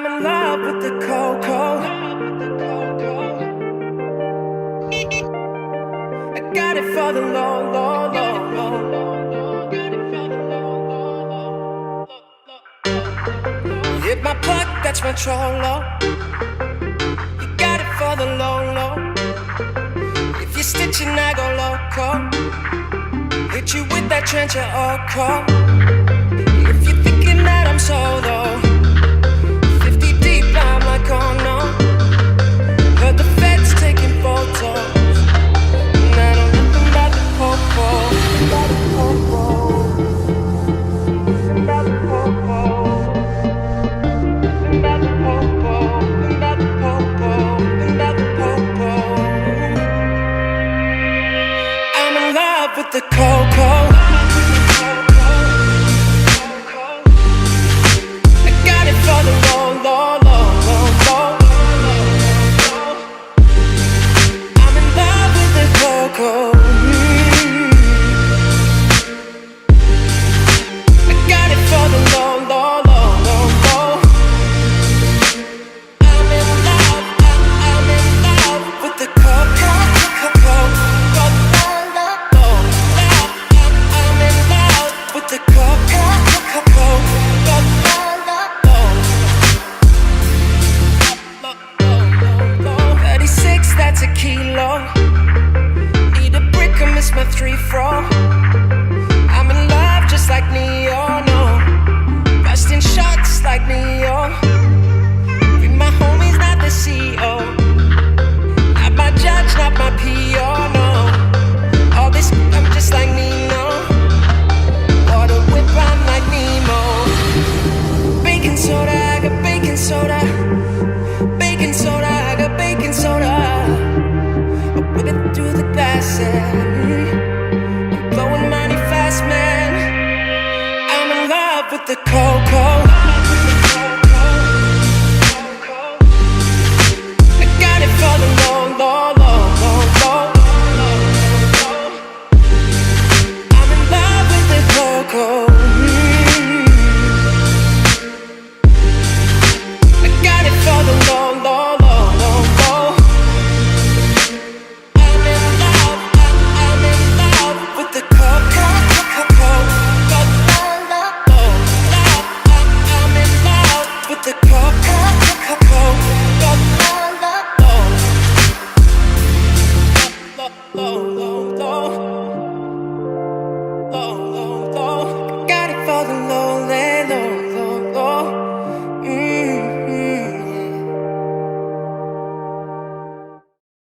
I'm in love with the cocoa. I got it for the low, low, low, low. Hit my plug, that's my trollo. You got it for the low, low. If you're stitching, I go loco. Hit you with that trencher or call. If you're thinking that I'm solo,